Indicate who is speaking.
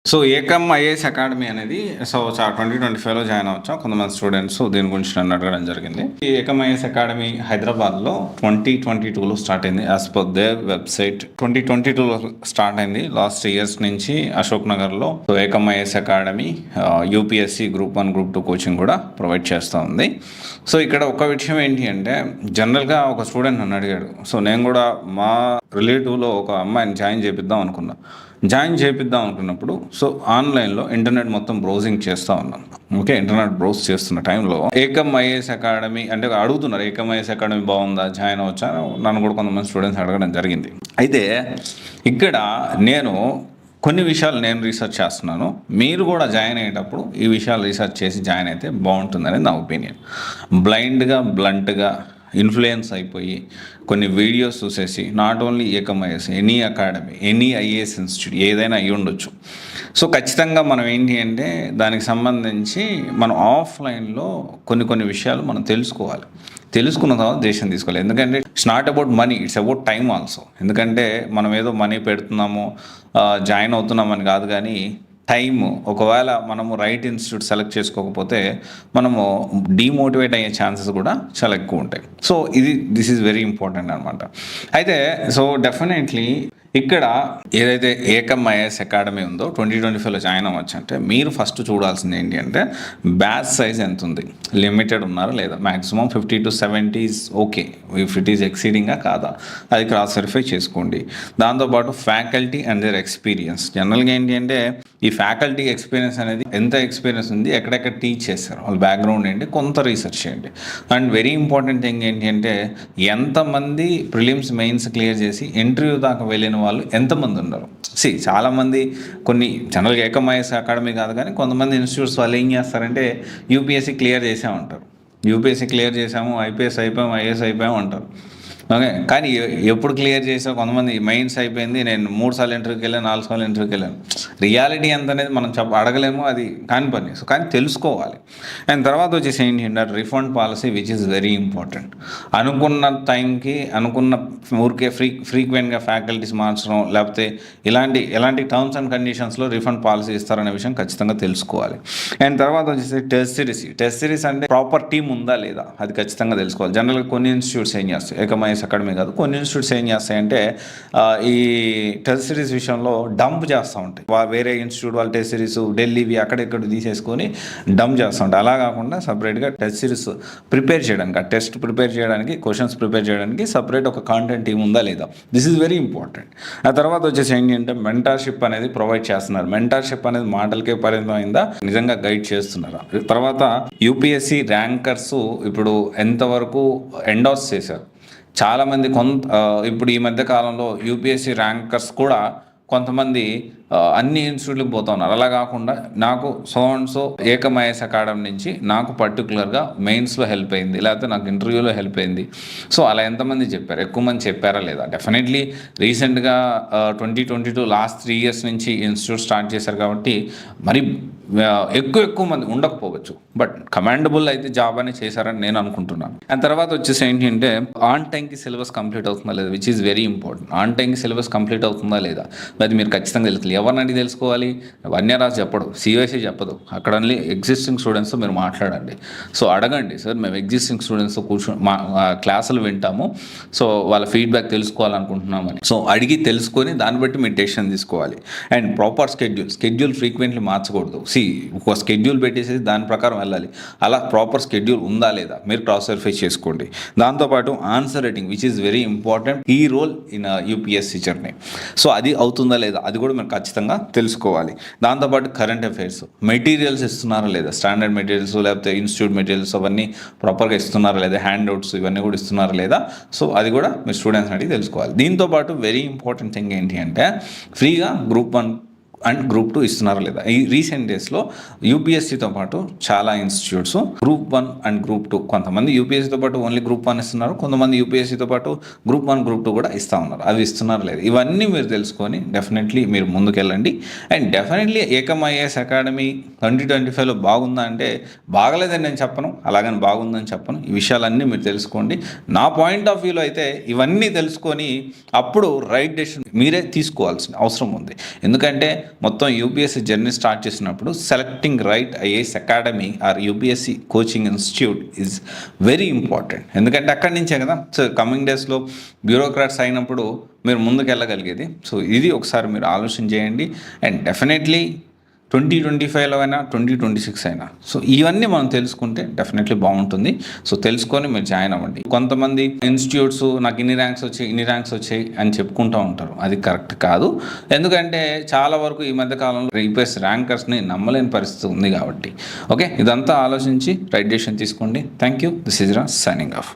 Speaker 1: So Ekam IAS academy అనేది 2025లో join అవ్వచ్చా కొంతమంది students దీని గురించి నన్ను అడగడం జరిగింది. ఈ ఏకమ్ ఐఏఎస్ అకాడమీ హైదరాబాద్లో 2022లో స్టార్ట్ అయింది. యాజ్ పర్ దేర్ వెబ్సైట్ 2022లో స్టార్ట్ అయింది. లాస్ట్ ఇయర్స్ నుంచి అశోక్ నగర్లో Ekam IAS academy UPSC group 1 group 2 coaching కూడా ప్రొవైడ్ చేస్తూ ఉంది. సో ఇక్కడ ఒక విషయం ఏంటి అంటే, జనరల్గా ఒక స్టూడెంట్ నన్ను అడిగాడు. సో నేను కూడా మా రిలేటివ్లో ఒక అమ్మాయిని జాయిన్ చేపిద్దాం అనుకున్నప్పుడు సో ఆన్లైన్లో ఇంటర్నెట్ మొత్తం బ్రౌజింగ్ చేస్తూ ఉన్నాను. ఓకే, ఇంటర్నెట్ బ్రౌజ్ చేస్తున్న టైంలో ఏకమ్ ఐఏఎస్ అకాడమీ అంటే అడుగుతున్నారు, ఏకమ్ ఐఏఎస్ అకాడమీ బాగుందా, జాయిన్ అవ్వచ్చా, నన్ను కూడా కొంతమంది స్టూడెంట్స్ అడగడం జరిగింది. అయితే ఇక్కడ నేను కొన్ని విషయాలు నేను రీసెర్చ్ చేస్తున్నాను. మీరు కూడా జాయిన్ అయ్యేటప్పుడు ఈ విషయాలు రీసెర్చ్ చేసి జాయిన్ అయితే బాగుంటుందని నా ఒపీనియన్. బ్లైండ్గా బ్లంట్గా ఇన్ఫ్లుయెన్స్ అయిపోయి కొన్ని వీడియోస్ చూసేసి not only Ekam IAS, any academy, any IAS institute ఏదైనా అయ్యి ఉండొచ్చు. సో ఖచ్చితంగా మనం ఏంటి అంటే దానికి సంబంధించి మనం ఆఫ్లైన్లో కొన్ని విషయాలు మనం తెలుసుకున్న తర్వాత దేశం తీసుకోవాలి. ఎందుకంటే it's not about money, it's about time also. ఎందుకంటే మనం ఏదో మనీ పెడుతున్నాము జాయిన్ అవుతున్నామని కాదు, కానీ టైము ఒకవేళ మనము రైట్ ఇన్స్టిట్యూట్ సెలెక్ట్ చేసుకోకపోతే మనము డీమోటివేట్ అయ్యే ఛాన్సెస్ కూడా చాలా ఎక్కువ ఉంటాయి. So this is very important అనమాట. అయితే సో డెఫినెట్లీ ఇక్కడ ఏదైతే ఏకమ్ ఐఏఎస్ అకాడమీ ఉందో 2025లో జాయిన్ అవ్వచ్చు అంటే మీరు ఫస్ట్ చూడాల్సింది ఏంటి అంటే బ్యాచ్ సైజ్ ఎంత ఉంది, లిమిటెడ్ ఉన్నారా లేదా, maximum 50 to 70 okay, if it is ఎక్సీడింగా కాదా అది క్రాస్ వెరిఫై చేసుకోండి. దాంతోపాటు ఫ్యాకల్టీ అండ్ దేర్ ఎక్స్పీరియన్స్. జనరల్గా ఏంటి అంటే ఈ ఫ్యాకల్టీ ఎక్స్పీరియన్స్ అనేది ఎంత ఎక్స్పీరియన్స్ ఉంది, ఎక్కడెక్కడ టీచ్ చేస్తారు, వాళ్ళ బ్యాక్గ్రౌండ్ ఏంటి, కొంత రీసెర్చ్ చేయండి. అండ్ వెరీ ఇంపార్టెంట్ థింగ్ ఏంటి అంటే ఎంతమంది ప్రిలిమ్స్ మెయిన్స్ క్లియర్ చేసి ఇంటర్వ్యూ దాకా వెళ్ళిన వాళ్ళు ఎంతమంది ఉన్నారు. చాలామంది కొన్ని జనరల్గా ఏకమ్ ఐఏఎస్ అకాడమీ కాదు కానీ కొంతమంది ఇన్స్టిట్యూట్స్ వాళ్ళు ఏం చేస్తారంటే యూపీఎస్సీ క్లియర్ చేసామంటారు, యూపీఎస్సీ క్లియర్ చేసాము, ఐపీఎస్ అయిపోయాము, ఐఏఎస్ అయిపోయాము అంటారు. ఓకే, కానీ ఎప్పుడు క్లియర్ చేసావు, కొంతమంది మెయిన్స్ అయిపోయింది, నేను 3 సార్లు ఇంటర్వ్యూకి వెళ్ళాను, 4 సార్లు ఇంటర్వ్యూకి వెళ్ళాను. రియాలిటీ ఎంత అనేది మనం అడగలేము, అది కాని పని. సో కానీ తెలుసుకోవాలి. అండ్ తర్వాత వచ్చేసి ఏంటి అంటే refund policy which is very important. అనుకున్న టైంకి అనుకున్న ఊరికే ఫ్రీక్వెంట్గా ఫ్యాకల్టీస్ మార్చడం లేకపోతే ఎలాంటి టర్మ్స్ అండ్ కండిషన్స్లో రిఫండ్ పాలసీ ఇస్తారనే విషయం ఖచ్చితంగా తెలుసుకోవాలి. అండ్ తర్వాత వచ్చేసి టెస్ట్ సిరీస్ అంటే ప్రాపర్ టీమ్ ఉందా లేదా అది ఖచ్చితంగా తెలుసుకోవాలి. జనరల్గా కొన్ని ఇన్స్టిట్యూట్స్ ఏం చేస్తాయి, ఏకమ్ ఐఏఎస్ అకాడమీ కాదు, కొన్ని ఇన్స్టిట్యూట్స్ ఏం చేస్తాయంటే ఈ టెస్ట్ సిరీస్ విషయంలో డంప్ చేస్తూ ఉంటాయి. వేరే ఇన్స్టిట్యూట్ వాళ్ళు టెస్ట్ సిరీస్ ఢిల్లీవి అక్కడెక్కడ తీసేసుకొని డంప్ చేస్తూ ఉంటాయి. అలా కాకుండా సపరేట్గా టెస్ట్ సిరీస్ ప్రిపేర్ చేయడానికి, ఆ టెస్ట్ ప్రిపేర్ చేయడానికి, క్వశ్చన్స్ ప్రిపేర్ చేయడానికి సపరేట్ ఒక కాంటెంట్ టీమ్ ఉందా లేదా, దిస్ ఈజ్ వెరీ ఇంపార్టెంట్. ఆ తర్వాత వచ్చేసి ఏంటి అంటే మెంటర్షిప్ అనేది ప్రొవైడ్ చేస్తున్నారు. మెంటర్షిప్ అనేది మాటలకే పరిమితం అయిందా, నిజంగా గైడ్ చేస్తున్నారా. తర్వాత యూపీఎస్సీ ర్యాంకర్స్ ఇప్పుడు ఎంతవరకు ఎండోర్స్ చేశారు. చాలామంది ఇప్పుడు ఈ మధ్య కాలంలో యూపీఎస్సీ ర్యాంకర్స్ కూడా కొంతమంది అన్ని ఇన్స్టిట్యూట్లకు పోతా ఉన్నారు. అలా కాకుండా నాకు సో ఏకమ్ ఐఏఎస్ అకాడమీ నుంచి నాకు పర్టికులర్గా మెయిన్స్లో హెల్ప్ అయింది, లేకపోతే నాకు ఇంటర్వ్యూలో హెల్ప్ అయింది. సో అలా ఎంతమంది చెప్పారు, ఎక్కువ మంది చెప్పారా లేదా. డెఫినెట్లీ రీసెంట్గా 2022 లాస్ట్ 3 years నుంచి ఇన్స్టిట్యూట్ స్టార్ట్ చేశారు కాబట్టి మరి ఎక్కువ మంది ఉండకపోవచ్చు, బట్ కమాండబుల్ అయితే జాబ్ అని చేశారని నేను అనుకుంటున్నాను. అండ్ తర్వాత వచ్చేసి ఏంటి అంటే ఆన్ టైంకి సిలబస్ కంప్లీట్ అవుతుందా లేదా, which is very important. On టైంకి సిలబస్ కంప్లీట్ అవుతుందా లేదా అది మీరు ఖచ్చితంగా తెలుసుకోవాలి. ఎవరిని అడిగి తెలుసుకోవాలి, వన్యరాజు చెప్పడు, సిఓసి చెప్పదు. అక్కడ ఓన్లీ ఎగ్జిస్టింగ్ స్టూడెంట్స్తో మీరు మాట్లాడండి. సో అడగండి, సార్ మేము ఎగ్జిస్టింగ్ స్టూడెంట్స్తో క్లాసులు వింటాము, సో వాళ్ళ ఫీడ్బ్యాక్ తెలుసుకోవాలనుకుంటున్నామని. సో అడిగి తెలుసుకొని దాన్ని బట్టి మీరు డెసిషన్ తీసుకోవాలి. అండ్ ప్రాపర్ స్కెడ్యూల్ ఫ్రీక్వెంట్లీ మార్చకూడదు. ఒక స్కెడ్యూల్ పెట్టేసి దాని ప్రకారం వెళ్ళాలి. అలా ప్రాపర్ స్కెడ్యూల్ ఉందా లేదా మీరు క్రాస్ వెరిఫై చేసుకోండి. దాంతోపాటు answer writing which is very important ఈ role in UPSC journey. So అది అవుతుందా లేదా అది కూడా మీరు ఖచ్చితంగా తెలుసుకోవాలి. దాంతోపాటు కరెంట్ అఫైర్స్, మెటీరియల్స్ ఇస్తున్నారా లేదా, స్టాండర్డ్ మెటీరియల్స్ లేకపోతే ఇన్స్టిట్యూట్ మెటీరియల్స్ అవన్నీ ప్రాపర్గా ఇస్తున్నారా లేదా, హ్యాండ్ అవుట్స్ ఇవన్నీ కూడా ఇస్తున్నారా లేదా. సో అది కూడా మీరు స్టూడెంట్స్ అడిగి తెలుసుకోవాలి. దీంతోపాటు వెరీ ఇంపార్టెంట్ థింగ్ ఏంటి అంటే ఫ్రీగా గ్రూప్ 1 అండ్ గ్రూప్ 2 ఇస్తున్నారా లేదా. ఈ రీసెంట్ డేస్లో యూపీఎస్సీతో పాటు చాలా ఇన్స్టిట్యూట్స్ గ్రూప్ 1 అండ్ గ్రూప్ 2, కొంతమంది యూపీఎస్సీతో పాటు ఓన్లీ గ్రూప్ 1 ఇస్తున్నారు, కొంతమంది యూపీఎస్సీతో పాటు గ్రూప్ 1 గ్రూప్ 2 కూడా ఇస్తూ ఉన్నారు. అవి ఇస్తున్నారు లేదు ఇవన్నీ మీరు తెలుసుకొని డెఫినెట్లీ మీరు ముందుకెళ్ళండి. And definitely Ekam IAS academy 2025లో బాగుందా అంటే బాగలేదని నేను చెప్పను, అలాగని బాగుందని చెప్పను. ఈ విషయాలన్నీ మీరు తెలుసుకోండి. నా పాయింట్ ఆఫ్ వ్యూలో అయితే ఇవన్నీ తెలుసుకొని అప్పుడు రైట్ డెసిషన్ మీరే తీసుకోవాల్సిన అవసరం ఉంది. ఎందుకంటే మొత్తం యూపీఎస్సీ జర్నీ స్టార్ట్ చేసినప్పుడు selecting right IAS academy are UPSC coaching institute is very important. ఎందుకంటే అక్కడి నుంచే కదా సో కమింగ్ డేస్లో బ్యూరోక్రాట్స్ అయినప్పుడు మీరు ముందుకు వెళ్ళగలిగేది. సో ఇది ఒకసారి మీరు ఆలోచన చేయండి. అండ్ డెఫినెట్లీ 2025లో అయినా 2026 అయినా సో ఇవన్నీ మనం తెలుసుకుంటే డెఫినెట్లీ బాగుంటుంది. సో తెలుసుకొని మీరు జాయిన్ అవ్వండి. కొంతమంది ఇన్స్టిట్యూట్స్ నాకు ఇన్ని ర్యాంక్స్ వచ్చాయి అని చెప్పుకుంటూ ఉంటారు. అది కరెక్ట్ కాదు. ఎందుకంటే చాలా వరకు ఈ మధ్య కాలంలో యూపీఎస్సీ ర్యాంకర్స్ని నమ్మలేని పరిస్థితి ఉంది కాబట్టి ఓకే, ఇదంతా ఆలోచించి రైట్ డెసిషన్ తీసుకోండి. Thank you. దిస్ ఇస్ రా సైనింగ్ ఆఫ్.